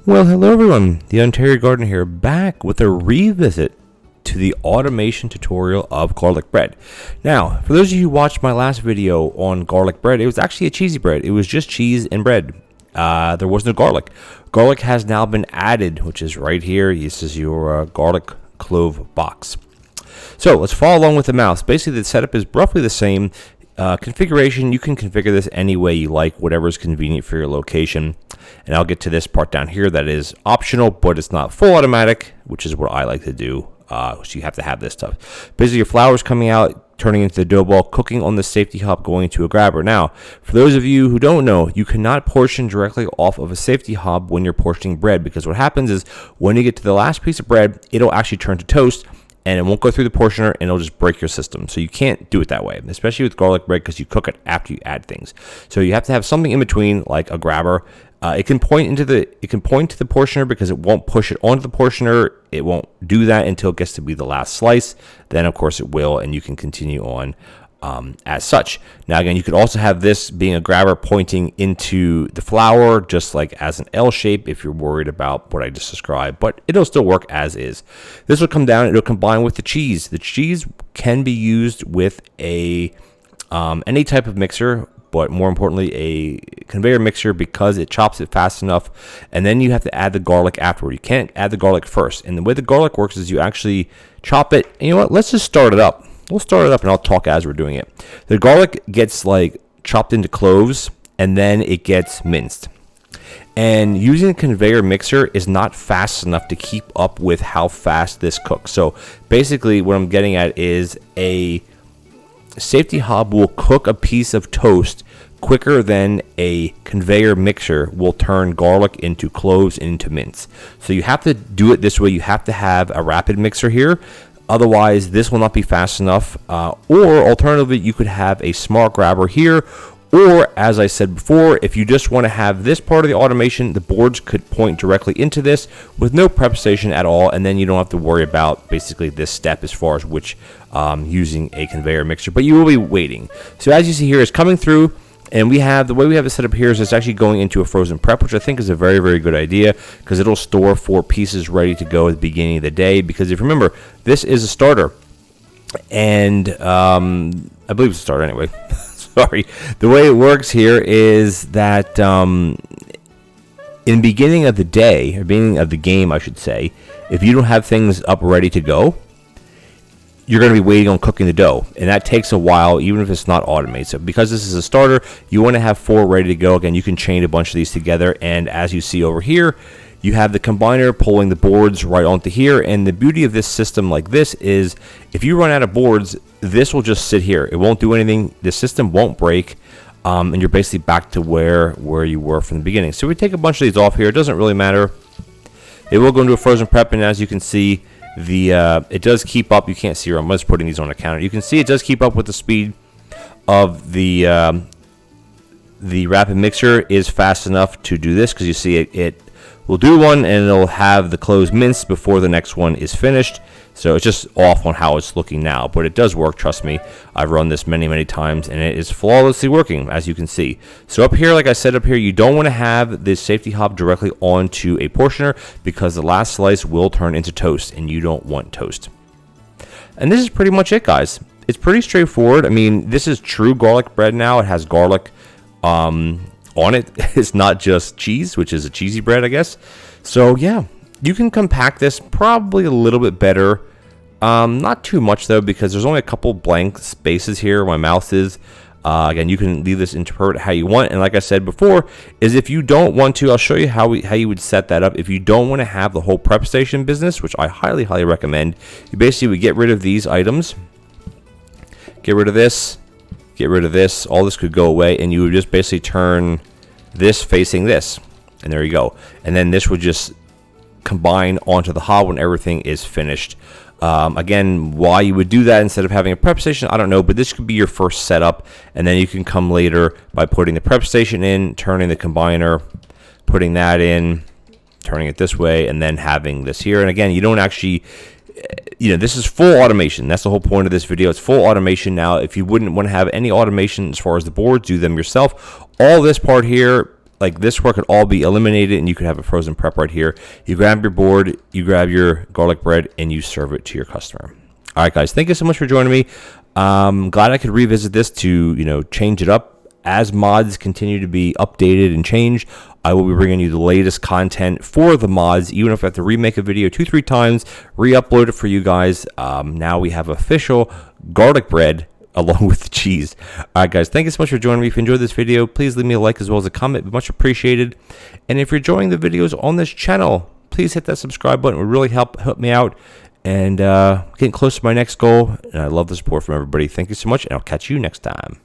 Well, hello everyone, TheOntarioGardener here, back with a revisit to the automation tutorial of garlic bread. Now, for those of you who watched my last video on garlic bread, it was actually a cheesy bread. It was just cheese and bread. There was no garlic. Garlic has now been added, which is right here. This is your garlic clove box. So let's follow along with the mouse. Basically, the setup is roughly the same. Configuration, you can configure this any way you like, whatever is convenient for your location. And I'll get to this part down here that is optional, but it's not full automatic, which is what I like to do. So you have to have this stuff. Basically, your flour's coming out, turning into the dough ball, cooking on the safety hop, going into a grabber. Now, for those of you who don't know, you cannot portion directly off of a safety hob when you're portioning bread, because what happens is when you get to the last piece of bread, it'll actually turn to toast, and it won't go through the portioner, and it'll just break your system. So you can't do it that way, especially with garlic bread, because you cook it after you add things. So you have to have something in between, like a grabber. It can point to the portioner, because it won't push it onto the portioner. It won't do that until it gets to be the last slice. Then, of course, it will, and you can continue on as such. Now, again, you could also have this being a grabber pointing into the flour, just like as an L shape if you're worried about what I just described, but it'll still work as is. This will come down, it'll combine with the cheese. The cheese can be used with any type of mixer, but more importantly, a conveyor mixer, because it chops it fast enough. And then you have to add the garlic afterward. You can't add the garlic first. And the way the garlic works is you actually chop it. And you know what? Let's just start it up. We'll start it up and I'll talk as we're doing it. The garlic gets like chopped into cloves and then it gets minced. And using a conveyor mixer is not fast enough to keep up with how fast this cooks. So basically what I'm getting at is a safety hob will cook a piece of toast quicker than a conveyor mixer will turn garlic into cloves and into mince. So you have to do it this way. You have to have a rapid mixer here. Otherwise, this will not be fast enough. Or alternatively, you could have a smart grabber here. Or, as I said before, if you just want to have this part of the automation, the boards could point directly into this with no prep station at all, and then you don't have to worry about basically this step as far as which using a conveyor mixer. But you will be waiting. So as you see here, it's coming through. And we have, the way we have it set up here is it's actually going into a frozen prep, which I think is a very, very good idea, because it'll store 4 pieces ready to go at the beginning of the day. Because if you remember, this is a starter. And I believe it's a starter anyway. Sorry. The way it works here is that in the beginning of the day, or beginning of the game, I should say, if you don't have things up ready to go, you're going to be waiting on cooking the dough, and that takes a while, even if it's not automated. So because this is a starter, you want to have 4 ready to go. Again, you can chain a bunch of these together, and as you see over here, you have the combiner pulling the boards right onto here. And the beauty of this system like this is if you run out of boards, this will just sit here. It won't do anything. The system won't break, and you're basically back to where you were from the beginning. So we take a bunch of these off here. It doesn't really matter. It will go into a frozen prep, and as you can see, it does keep up. You can't see here. I'm just putting these on a counter. You can see it does keep up with the speed of the rapid mixer is fast enough to do this, because you see it will do one and it'll have the cloves minced before the next one is finished. So it's just off on how it's looking now, but it does work. Trust me, I've run this many times and it is flawlessly working, as you can see. So up here, like I said, up here, you don't want to have this safety hob directly onto a portioner, because the last slice will turn into toast and you don't want toast. And this is pretty much it, guys. It's pretty straightforward. I mean, this is true garlic bread now. It has garlic on it. It's not just cheese, which is a cheesy bread, I guess. So yeah, you can compact this probably a little bit better. Not too much though, because there's only a couple blank spaces here where my mouse is. Again, you can leave this interpret how you want. And like I said before, is if you don't want to, I'll show you how you would set that up. If you don't want to have the whole prep station business, which I highly recommend, you basically would get rid of these items, get rid of this, get rid of this. All this could go away, and you would just basically turn this facing this, and there you go. And then this would just combine onto the hob when everything is finished. Again, why you would do that instead of having a prep station, I don't know, but this could be your first setup, and then you can come later by putting the prep station in, turning the combiner, putting that in, turning it this way, and then having this here. And again, you don't actually, this is full automation. That's the whole point of this video. It's full automation. Now, if you wouldn't want to have any automation as far as the boards, do them yourself. All this part here like this work could all be eliminated, and you could have a frozen prep right here. You grab your board, you grab your garlic bread, and you serve it to your customer. All right, guys, thank you so much for joining me. Glad I could revisit this to, change it up. As mods continue to be updated and changed, I will be bringing you the latest content for the mods, even if I have to remake a video 2-3 times, re-upload it for you guys. Now we have official garlic bread along with the cheese. All right, guys, thank you so much for joining me. If you enjoyed this video, please leave me a like as well as a comment. Much appreciated. And if you're enjoying the videos on this channel, please hit that subscribe button. It would really help me out. And getting close to my next goal. And I love the support from everybody. Thank you so much, and I'll catch you next time.